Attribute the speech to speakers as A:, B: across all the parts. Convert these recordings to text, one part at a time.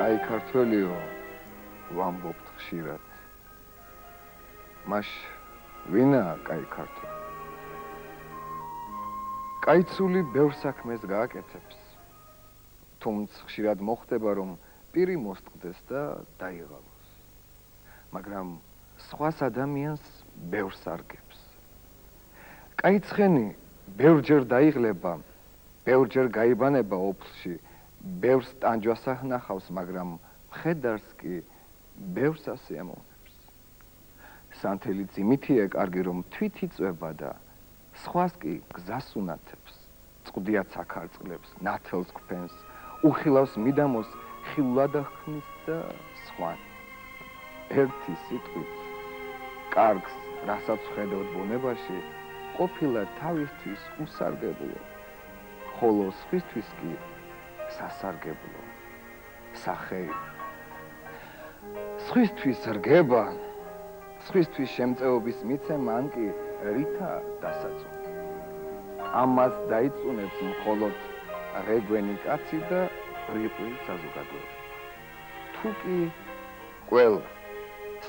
A: კაი ქართველიო, ვამბობთ ხშირად. მაშ ვინაა კაი ქართველი? კაიცული ბევრ საქმეს გააკეთებს, თუმცა ხშირად მოხდება, რომ პირი მოსტყდეს და დაიღალოს. მაგრამ სხვას ადამიანს ბევრს არგებს. კაიცხენი ბევრჯერ დაიღლება, ბევრჯერ გაიბანება ოფლში, ბევრს ტანჯვას ახნახავს, მაგრამ მხედარს კი ბევრს ასიამოვნებს. სანთელიც იმითია კარგი, რომ თვით იწვება და სხვას კი გზას უნათებს, წყდიაც აქარწყლებს, ნათელს გვფენს, უხილავს მიდამოს, ხილულად ახნის და სხვანი. ერთი სიტყვით, კარგს, რასაც ვხედავთ ბუნებაში, ყოფილა თავისთვის უსარგებლო, ხოლო სხვისთვის კი სასარგებლო, სახეი. სხვისთვის რგება, სხვისთვის შემწეობის მიცემა ან კი ρίთა დასაწუნი. ამას დაიწუნებს მხოლოდ რეგვენი კაცი და ბრიყვი საზოგადოება. თუ კი ყველა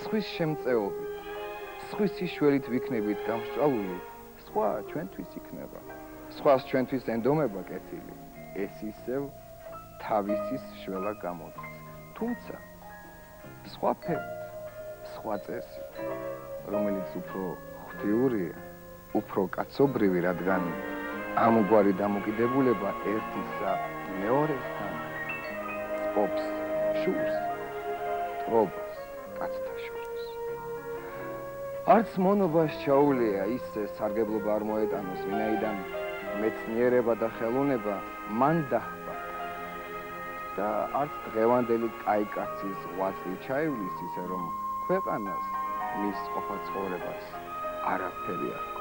A: სხვის შემწეობით, სხვის სიშველით ვიქნებით გამსჭვალული, სხვა ჩვენთვის იქნება. სხვას ჩვენთვის ენდომება კეთილი, ეს ისევ თავისის შველა გამოდის. თუმცა სხვა ფერით, სხვა წესით, რომელიც უფრო ღვთიურია, უფრო კაცობრივი, რადგან ამგვარი დამოკიდებულება ერთისა მეორესთან სპობს შურს, ტრობას კაცთა შორის. არც მონობას ჩაუვლია ისე სარგებლობა არ მოეტანოს, ვინაიდან მეცნიერება და ხელოვნება მან დაჰბარდა და არც დღევანდელი კაი კაცის ღვაწლი ჩაივლის ისე, რომ ქვეყანას მის ყოფა ცხოვრებას არაფერი არ ჰქონს.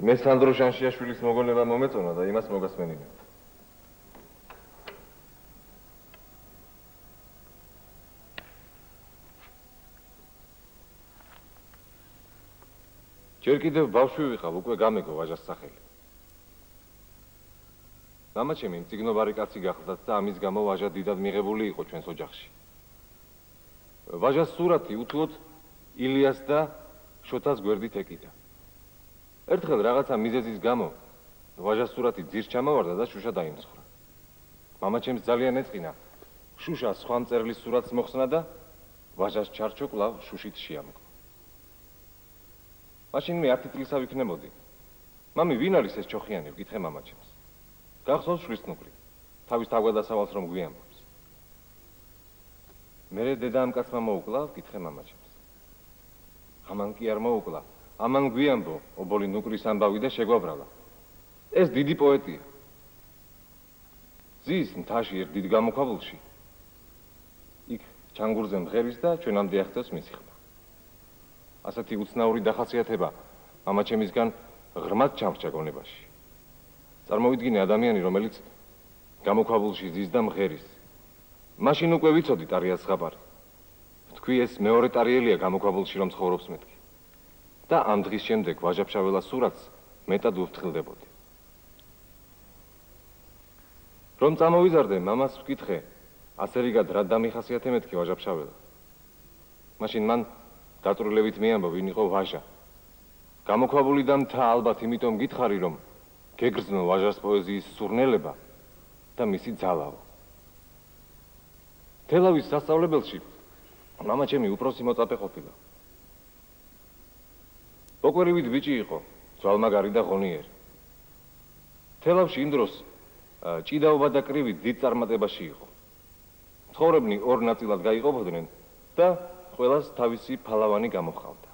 B: მე სანდრო ჟანშიაშვილის მოგონება მომეწონა და იმას მოგასმენინე. ჯერ კიდევ ბავშვი ვიყავ, უკვე გამეგო ვაჟას სახელი. მამაჩემი მწიგნობარი კაცი გახლდათ და ამის გამო ვაჟა დიდად მიღებული იყო ჩვენს ოჯახში. ვაჟას სურათი უთუოდ ილიას და შოთას გვერდით ეკიდა. ერთხელ რაღაცა მიზეზის გამო ვაჟას სურათი ძირს ჩამავარდა და შუშა დაიმსხვრა. მამაჩემს ძალიან ეწყინა შუშა სხვა მწერლის სურათს მოხსნა და ვაჟას ჩარჩო კვლავ შუშით შეამკო. მაშინ მე 10 წლისა ვიქნებოდი. მამი, ვინ არის ეს ჩოხიანი? ვკითხე მამაჩემს. გახსოვს შვილსნუკრი, თავის თავგადასავალს რომ გვიამბობს. მერე დედა ამ კაცმა მოუკლა, ვკითხე მამაჩემს. ამან კი არ მოუკლა, ამან გვიამბო ობოლი ნუკრის ამბავი და შეგვაბრალა. ეს დიდი პოეტია. ზის მთაში ერთ დიდ გამოქვაბულში. იქ ჩანგურზე მღერის და ჩვენამდე აღწევს მისი ხმა. ასეთი უცნაური დახასიათება მამაჩემისგან ღრმად ჩამრჩა გონებაში. წარმოვიდგინე ადამიანი, რომელიც გამოქვაბულში ზის და მღერის. მაშინ უკვე ვიცოდი ტარიას ზღაპარი. თქვი ეს მეორე ტარიელია გამოქვაბულში რომ ცხოვრობს მეთქი. და ამ დღის შემდეგ ვაჟა-ფშაველას სურათს მეტად ვუფრთხილდებოდი. რომ წამოვიზარდე, მამას ვკითხე, ასერიგად რა დამიხასიათე მეთქი ვაჟა-ფშაველა. მაშინ მან დაწვრილებით მიამბო, ვინ იყო ვაჟა. გამოქვაბული და მთა ალბათ იმიტომ გითხარი, რომ გეგრძნო ვაჟას პოეზიის სურნელება და მისი ძალაო. თელავის სასწავლებელში მამაჩემი უფროსი მოწაფე ყოფილა. ოკვერივით ბიჭი იყო, ძვალმაგარი და ღონიერი. თელავში იმ დროს ჭიდაობა და კრივი დიდ წარმატებაში იყო. ცხოვრებნი ორ ნაწილად გაიყოფოდნენ და ყველას თავისი ფალავანი გამოჰყავდა.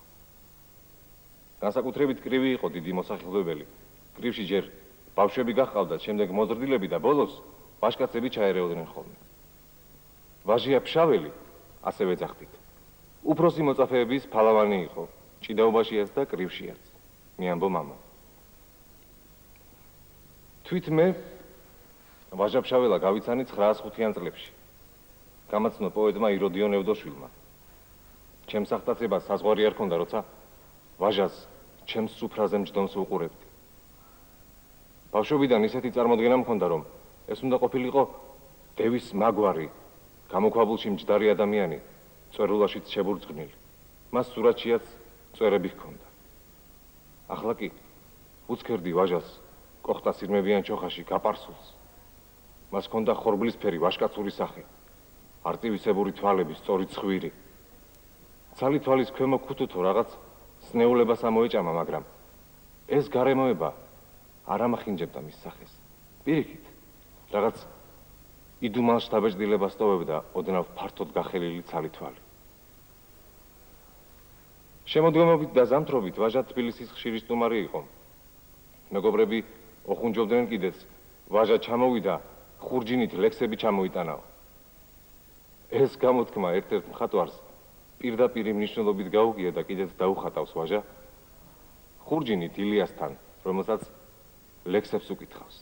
B: განსაკუთრებით კრივი იყო დიდი მოსახელვებელი. კრივში ჯერ ბავშვები გაჰყავდათ, შემდეგ მოზრდილები და ბოლოს ვაჟკაცები ჩაერეოდნენ ხოლმე. ვაჟია ფშაველი, ასევე ძახდით. უფროსი მოწაფეების ფალავანი იყო, ჭიდაობაშიაც და კრივშიაც, მიამბო მამა. თვით მე ვაჟა ფშაველა გავიცანი 905 წლებში. გამაცნო პოეტმა იროდიონ ევდოშვილმა. ჩემს აღტაცებას საზღვარი არ ქონდა, როცა ვაჟას ჩემს სუფრაზე მჯდომს ვუყურებდი. ბავშვობიდან ისეთი წარმოდგენა მქონდა, რომ ეს უნდა ყოფილიყო დევის მაგვარი, გამოქვაბულში მჯდარი ადამიანი, წვერულაშიც შებურძღნილი. მას სურათშიაც წვერები ჰქონდა. ახლა კი უცქერდი ვაჟას კოხტა სირმებიან ჩოხაში გაპარსულს. მას ჰქონდა ხორბლისფერი ვაჟკაცური სახე, არტივისებური თვალები, სწორი ცხვირი. ცალი თვალის ქვემო ქუთუთო რაღაც სნეულებას ამოეჭამა, მაგრამ ეს გარემოება არ ამახინჯებდა მის სახეს. პირიქით, რაღაც იდუმალ შთაბეჭდილებას ტოვებდა ოდნავ ფართოდ გახელილი ცალი თვალი. შემოდგომობით და ზამთრობით ვაჟა თბილისის ხშირი სტუმარი იყო. მეგობრები ოხუნჯობდნენ კიდეც, ვაჟა ჩამოვიდა, ხურჯინით ლექსები ჩამოიტანაო. ეს გამოთქმა ერთ-ერთ მხატვარს პირდაპირ მნიშვნელობით გაუგია და კიდეც დაუხატავს ვაჟა ხურჯინით ილიასთან, რომელსაც ლექსებს უკითხავს.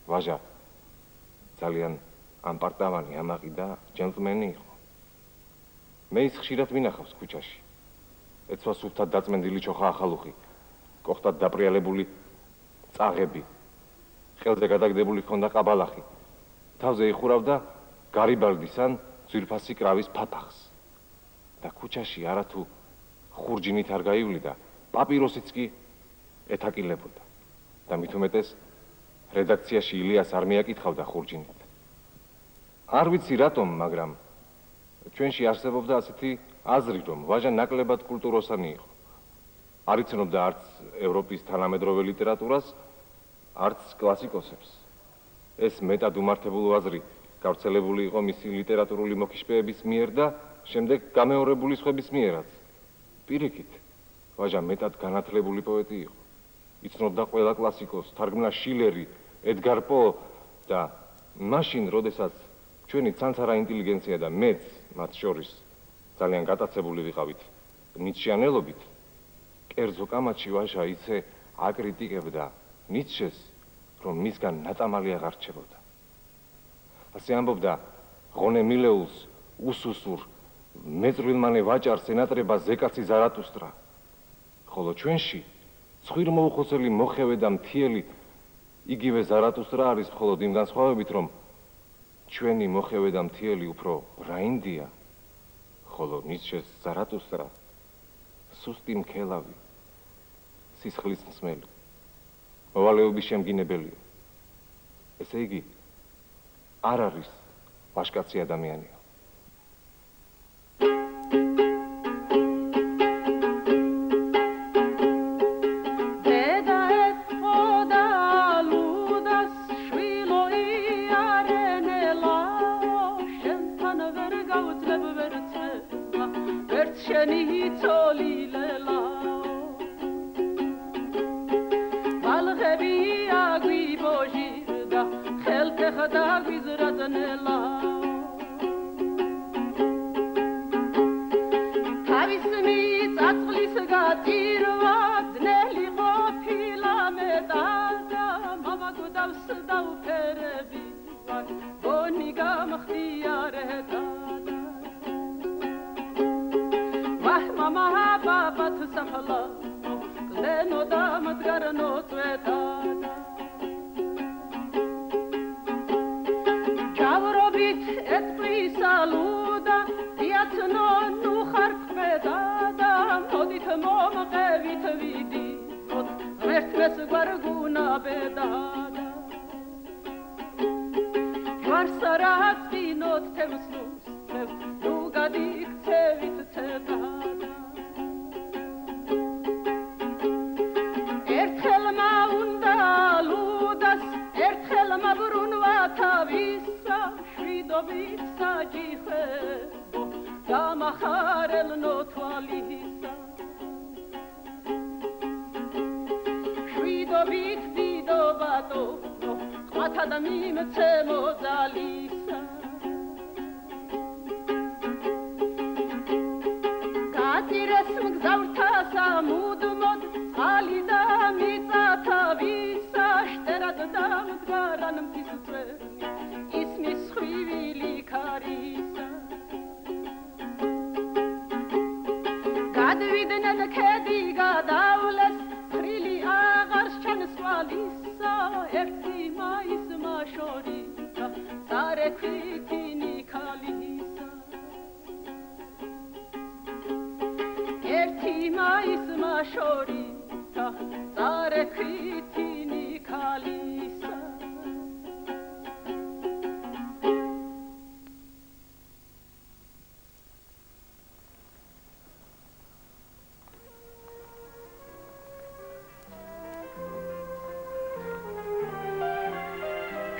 B: ვაჟა ძალიან ამპარტავანი, ამაყი და ჯენტლმენი იყო. მე ის ხშირად მინახავს ქუჩაში. ეცვა სუფთად დაწმენდილი ჩოხა ახალუხი, კოხტად დაპრიალებული წაღები, ხელზე გადაგდებული ჰქონდა ყაბალახი, თავზე იხურავდა გარიბალდის ან ძვირფასი კრავის ფაფახს. და ქუჩაში არათუ ხურჯინით არ გაივლიდა, პაპიროსიც კი ეთაკილებოდა. და მით უმეტეს რედაქციაში ილიას არ მიაკითხავდა ხურჯინით. არ ვიცი რატომ, მაგრამ ჩვენში არსებობდა ასეთი აზრი, რომ ვაჟა ნაკლებად კულტუროსანი იყო. არ იცნობდა არც ევროპის თანამედროვე ლიტერატურას, არც კლასიკოსებს. ეს მეტად უმართებულ აზრი გავრცელებული იყო მისი ლიტერატურული მოკიშპეების მიერ და შემდეგ გამეორებული სხვების მიერაც. პირიქით, ვაჟა მეტად განათლებული პოეტი იყო. იცნობდა ყველა კლასიკოსს, თარგმნა შილერი, ედგარ პო და მაშინ, როდესაც ჩვენი ცანცარა ინტელიგენცია და მეც მათ შორის ძალიან გატაცებული ვიყავით ნიცშიანელობით, კერძო კამათში ვაჟა იცე აკრიტიკებდა ნიცშეს, რომ მისგან ნაწამალი აღარ რჩებოდა. ასე ამბობდა ღონე მილეულს უსუსურ მეწრვილმანე ვაჭარს ენატრება ზეკაცი ზარათუსტრა, ხოლო ჩვენში ცხვირმოუხოცელი მოხევე და მთიელი იგივე ზარათუსტრა არის მხოლოდ იმ განსხვავებით, რომ ჩვენი მოხევე და მთიელი უფრო რაინდია, ხოლო ნიცშეს ზარათუსტრა სუსტი მქელავი, სისხლის მსმელი, მოვალეობის შემგინებელია. ესე იგი, არ არის ვაჟკაცი ადამიანია.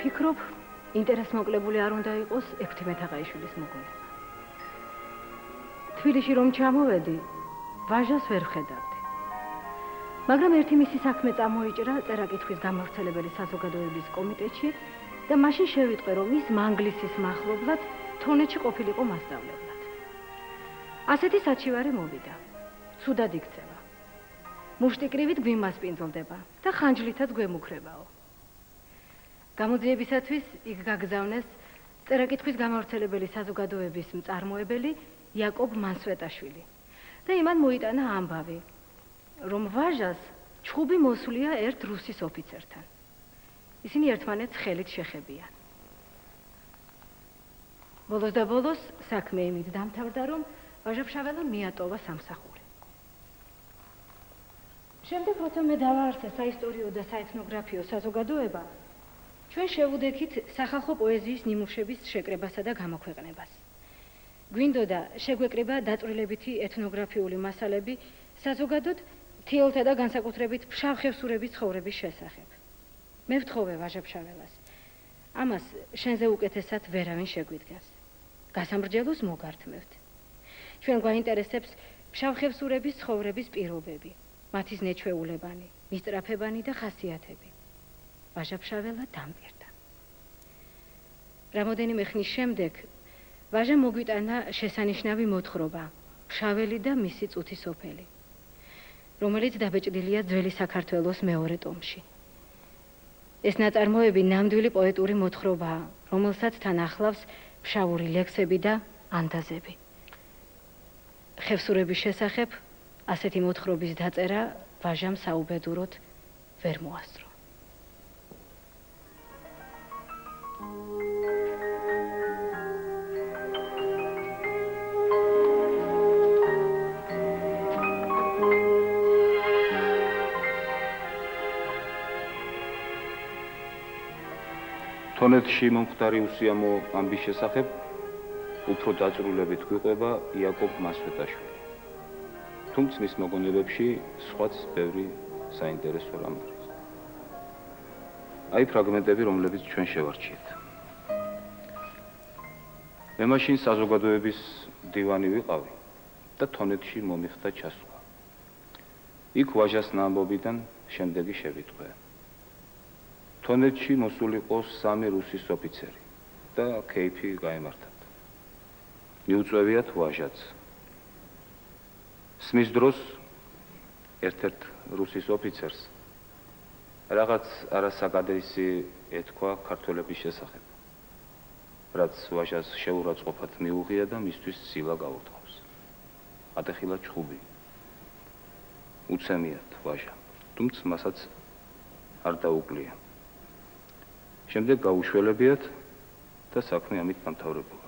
C: ფიქრობ, ინტერესმოკლებული არ უნდა იყოს ექვთიმე თაყაიშვილის მოგონება. თბილისში რომ ჩამოვედი, ვაჟას ვერ ვხედავდი. მაგრამ ერთი მისი საქმე წამოიჭრა წერა-კითხვის გამავრცელებელი საზოგადოების კომიტეტში და მაშინ შევიტყვე, რომ ის მანგლისის მახლობლად თონეთში ყოფილიყო მასწავლებლად. ასეთი საჩივარი მოვიდა. ცუდად იქცევა. მუშტიკრივით გვიმასპინძლდება და ხანჯლითაც გვემუქრებაო. გამოძიებისათვის იქ გაგზავნეს წერა-კითხვის გამავრცელებელი საზოგადოების მწარმოებელი იაკობ მანსვეტაშვილი და იმან მოიტანა ამბავი, რომ ვაჟას ჩხუბი მოსვლია ერთ რუსის ოფიცერთან. ისინი ერთმანეთს ხელით შეხებიან. ბოლოს და ბოლოს საქმე იმით დამთავრდა, რომ ვაჟა-ფშაველამ მიატოვა სამსახური. შემდეგ, როცა მე დავაარსე საისტორიო და საეთნოგრაფიო საზოგადოება, ჩვენ შევუდექით სახალხო პოეზიის ნიმუშების შეკრებასა და გამოქვეყნებას. გვინდოდა შეგვეკრება დაწვრილებითი ეთნოგრაფიული მასალები საზოგადოდ მთიელთა და განსაკუთრებით ფშავ-ხევსურების ცხოვრების შესახებ. მე ვთხოვე ვაჟა-ფშაველას. ამას შენზე უკეთესად ვერავინ შეგვიდგას. გასამრჯელოს მოგართმევთ. ჩვენ გვაინტერესებს ფშავ-ხევსურების ცხოვრების პირობები, მათი ზნეჩვეულებანი, მისწრაფებანი და ხასიათები. ვაჟა-ფშაველა დამპირდა. რამოდენიმე ხნის შემდეგ ვაჟა მოგვიტანა შესანიშნავი მოთხრობა, ფშაველი და მისი წუთი სოფელი, რომელიც დაბეჭდილია ძველი საქართველოს მეორე ტომში. ეს ნაწარმოები ნამდვილი პოეტური მოთხრობაა, რომელსაც თან ახლავს ფშავური ლექსები და ანდაზები. ხევსურების შესახებ ასეთი მოთხრობის დაწერა ვაჟამ საუბედუროდ ვერ მოასწრო.
D: თონეთში მომხდარი უსიამო ამბის შესახებ უფრო დაწვრილებით გვიყვება იაკობ მასვეტაშვილი. თუმცა მის მოგონებებში სხვაც ბევრი საინტერესო რამ არის. აი ფრაგმენტები, რომლებიც ჩვენ შევარჩიეთ. მე მაშინ საზოგადოების მდივანი ვიყავი და თონეთში მომიხდა ჩასვლა. იქ ვაჟას ნამბობიდან შემდეგი შევიტყვე. თონეთში მოსულიყო 3 რუსის ოფიცერი და ქეიფი გაემართათ. მიუწვევიათ ვაჟაც. სმის დროს ერთ-ერთ რუსის ოფიცერს რაღაც არასაგადისი ეთქვა ქართველების შესახებ, რაც ვაჟას შეურაცხყოფად მიუღია და მისთვის ცილა გაურთავს. ატეხილა ჩხუბი. უცემიათ ვაჟა, თუმცა მასაც არ დაუკლია. შემდეგ გაუშველებიათ და საქმე ამით დამთავრებულა.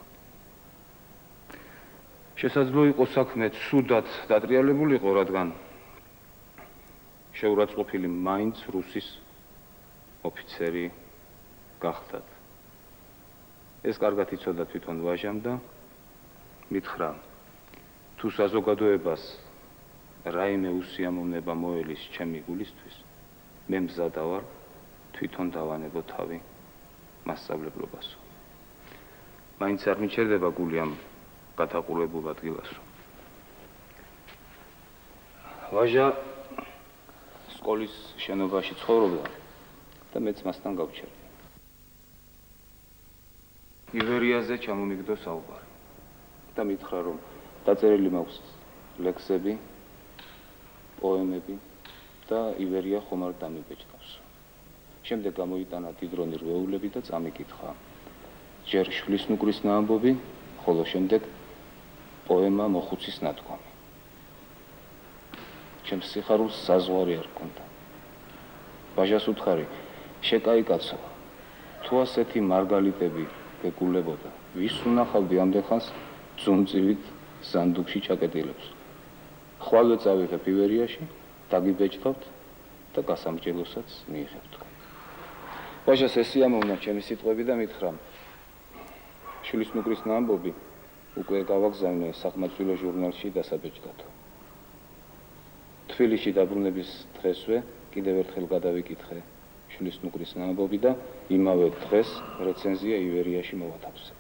D: შესაძლოა იყო საქმე ცუდად დატრიალებულიყო, რადგან შეურაცხყოფილი მაინც რუსის ოფიცერი გახდათ. ეს კარგად იცოდა თვითონ ვაჟამ და მითხრა, თუ საზოგადოებას რაიმე უსიამოვნება მოელის ჩემი გულისთვის, მე მზადა ვარ თვითონ დავანებო თავი მასწავლებლობასო. მაინც არ მიჩერდება გული ამ გადაყულებულ ადგილასო. ვაჟა სკოლის შენობაში ცხოვრობდა და მეც მასთან გავჩერდი. ივერიაზე ჩამომიგდო საუბარი და მითხრა, რომ დაწერილი მაქვს ლექსები, პოემები და ივერია ხომ არ დამიბეჭდავს. შემდეგ გამოიტანა დიდრონი რვეულები და წამიკითხა. ჯერ შვილისნუკრის ნაამბობი, ხოლო შემდეგ პოემა მოხუცის ნათქვამი. ჩემს სიხარულს საზღვარი არ ჰქონდა. ვაჟას უთხარი, შეკაი კაცო, თუ ასეთი მარგალიტები გეკულებოდა, ვის უნახავდი ამდენ ხანს ძუნწივით ზანდუქში ჩაკეტილებს. ხვალვე წავიღებ ივერიაში, დაგიბეჭდავთ და გასამრჯელოსაც მიიღებთ. ვაჟას ესიამოვნა ჩემი სიტყვები და მითხრა, შვილისნუკრის ნაამბობი უკვე გავაგზავნე სახმაწვილო ჟურნალში დასაბეჭდათო. თბილისში დაბრუნების დღესვე კიდევ ერთხელ გადავიკითხე შვილისნუკრის ნაამბობი და იმავე დღეს რეცენზია ივერიაში მოვათავსე.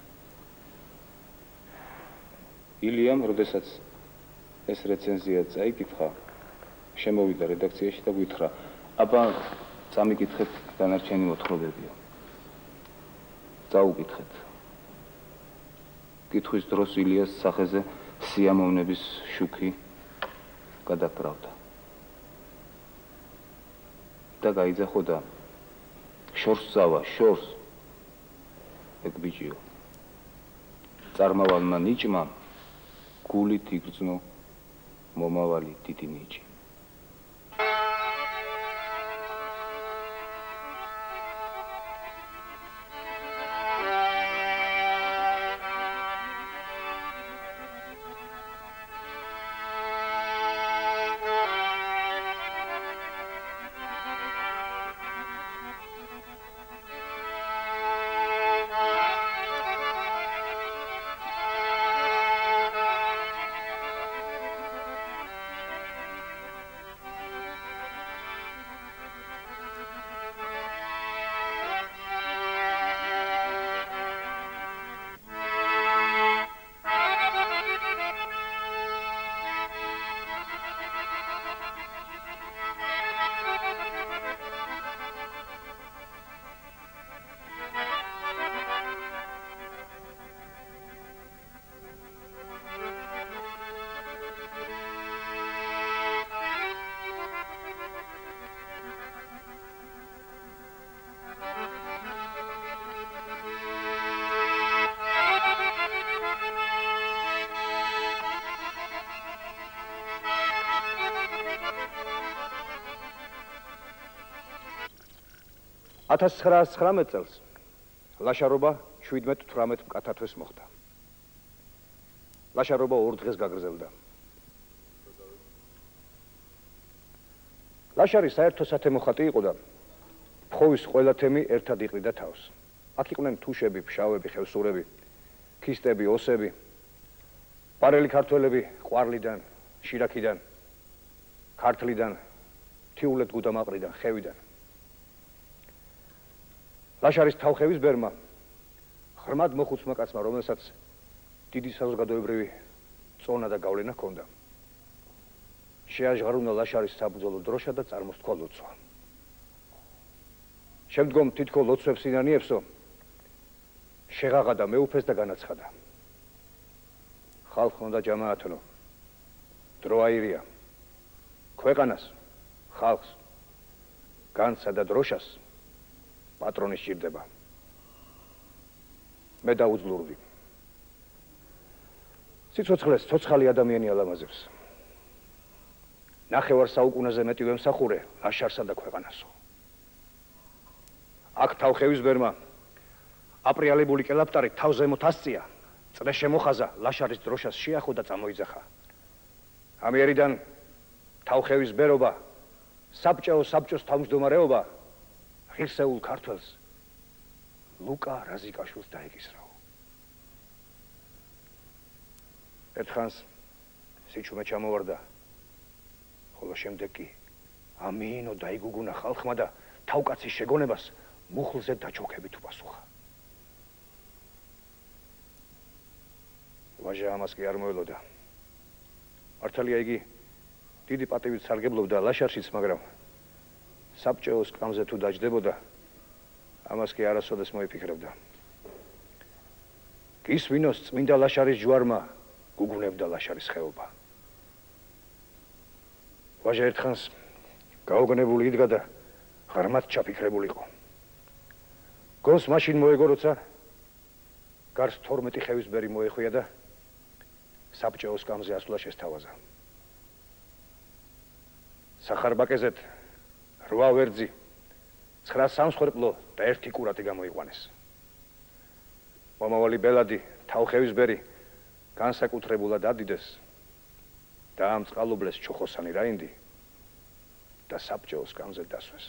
D: ილიამ, როდესაც ეს რეცენზია წაიკითხა, შემოვიდა რედაქციაში და გითხრა, აბა წამიკითხეთ დანარჩენი მოთხრობებია. წაუკითხეთ. კითხვის დროს ილიას სახეზე სიამოვნების შუქი გადაკრავდა. და გაიძახო და შორს წავა, შორს. ეგ ბიჭიო. წარმავალმა ნიჭმა გულით იგრძნო მომავალი დიდი ნიჭი.
E: $1919 წელს ლაშარობა 17-18 მკათათვეს მოხდა. ლაშარობა 2 დღეს გაგრძელდა. ლაშარი საერთო სათემო ხატი იყო და ფხოვის ყველა თემი ერთად იყრიდა თავს. აქ იყვნენ თუშები, ფშავები, ხევსურები, ქისტები, ოსები, პარელი ქართველები ყვარლიდან, შირაქიდან, ქართლიდან, თიულეთ გუდამაყრიდან, ხევიდან. ლაშარის თავხევის ბერმა ღრმად მოხუცმა კაცმა, რომელსაც დიდი საზოგადოებრივი წონა და გავლენა ჰქონდა. შეაჟღარულა ლაშარის საბრძოლო დროშა და წარმოსთქვა ლოცვა. შემდგომ თითქო ლოცვებს ინანიებსო შეღაღადა მეუფეს და განაცხადა. ხალხო და ჯამაათნო, დრო აირია. ქვეყანას, ხალხს, განსა და დროშას პატრონი სჭირდება. მე დაუძლურდი. სიცოცხლეს ცოცხალი ადამიანი ალამაზებს. ნახევარ საუკუნეზე მეტი ვემსახურე ლაშარსა და ქვეყანასო. აქ თავხევის ბერმა აპრიალებული კელაპტარი თავზე მოთასწია, წრე შემოხაზა, ლაშარის დროშას შეახო და წამოიძახა. ამიერიდან თავხევის ბერობა, საბჭოს თავმჯდომარეობა ღირსეულ ქართველს ლუკა რაზიკაშვილს დაეკისრაო. ერთხანს სიჩუმე ჩამოვარდა, ხოლო შემდეგ კი ამინო დაიგუგუნა ხალხმა და თავკაცის შეგონებას მუხლზე დაჩოქებით უპასუხა. ვაჟა ამას კი არ მოელოდა. მართალია იგი დიდი პატივით სარგებლობდა ლაშარშიც, მაგრამ საბჭოს კამზე თუ დაჯდებოდა, ამას კი არასოდეს მოიფიქრებდა. გისვინოს წმინდა ლაშარის ჯვარმა გუგუნებდა ლაშარის ხეობა. ვაჟა ერთხანს გაოგნებული იდგა და ღრმად ჩაფიქრებულიყო. გონს მაშინ მოეგო, როცა გარს 12 ხევის ბერი მოეხვია და საბჭოს კამზე ასვლა შესთავაზა. სახარბაკეზეთ 8 ვერძი, 9 სამსხვერპლო და 1 კურატი გამოიყვანეს. მომავალი ბელადი, თავხევის ბერი განსაკუთრებულად ადიდეს და ამწყალობლეს ჩოხოსანი რაინდი და საბჭოს კამზე დასვეს.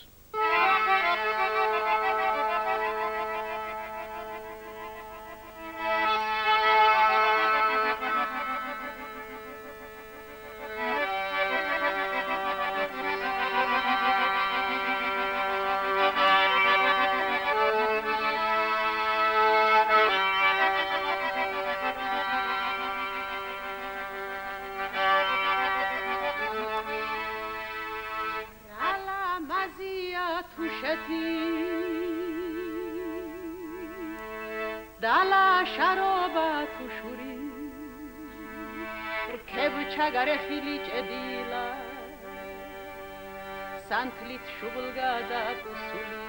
F: სანთლით შუბლგა და კუსული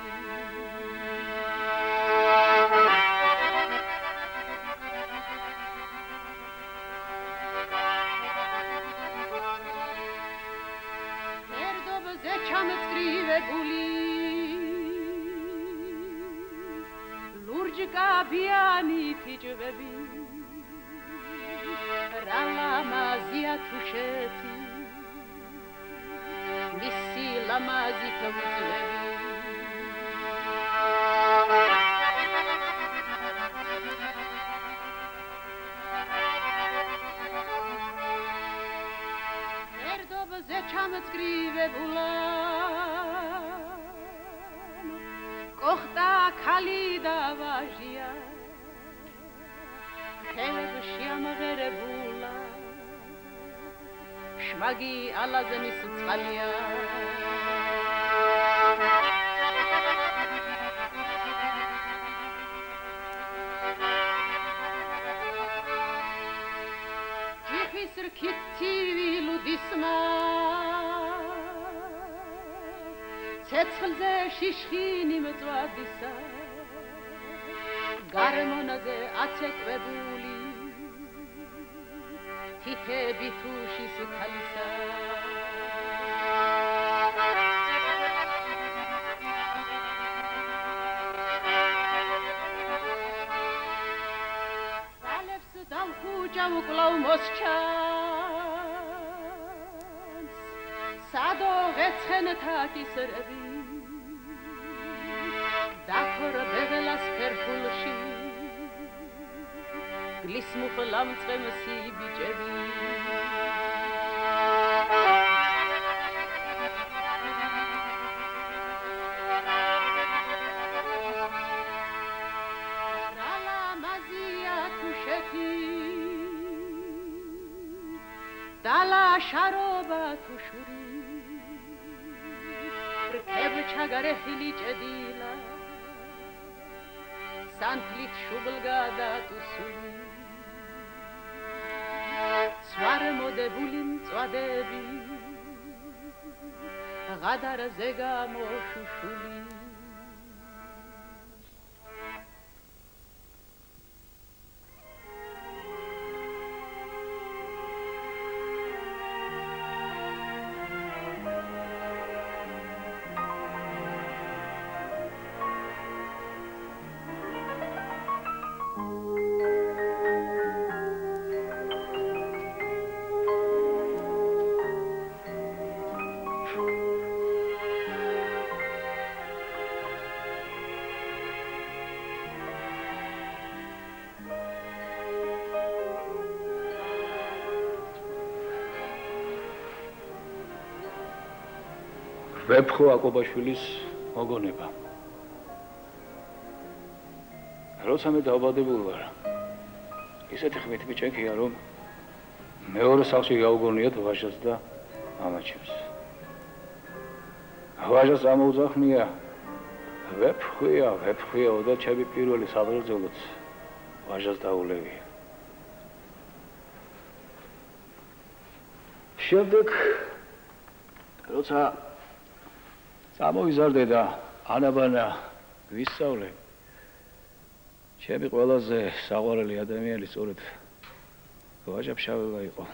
F: ფერდობზე ჩამწკრივებული ლურჯკაბიანი ფიჭვები რა ლამაზია თუშეთი მისი ლამაზი თოვლები ფერდობზე ჩამწკრივებულა კოხტა ქალი და ვაჟია ხელებში ამღერებულა შმაგი ალაზნის წყალია ჯიხის რქით ცივი ლუდისმა ცეცხლზე შიშხინი მწვადისა გარემონაზე აცეკვებული თითები თუშის ქალისა კლავ მოსჩანს სადო ღეცხენთა კისრები დაქორბებელას ფერფულში გლის მუხლამწყემსი ბიჭები Dala sharoba tu shuri Rkeb chagare hili chedila Santlit shubulgada tu suri Sware mode bulim tswadebi Gadar zega mo shushuli
D: ვეფხო აკობაშვილის მოგონება. როცა მე დავაბადებულ ვარ, ისეთი ხმით მიჭექია, რომ მეორე სახლში გაუგონიათ ვაჟას და მამაჩემს. ვაჟას ამოუძახნია, ვეფხვია და ჩემი პირველი საბრძოლოც ვაჟას დაულევია. შემდეგ როცა წამოვიზარდე და ანაბანა ვისწავლე. ჩემი ყველაზე საყვარელი ადამიანი სწორედ ვაჟა ფშაველა იყო.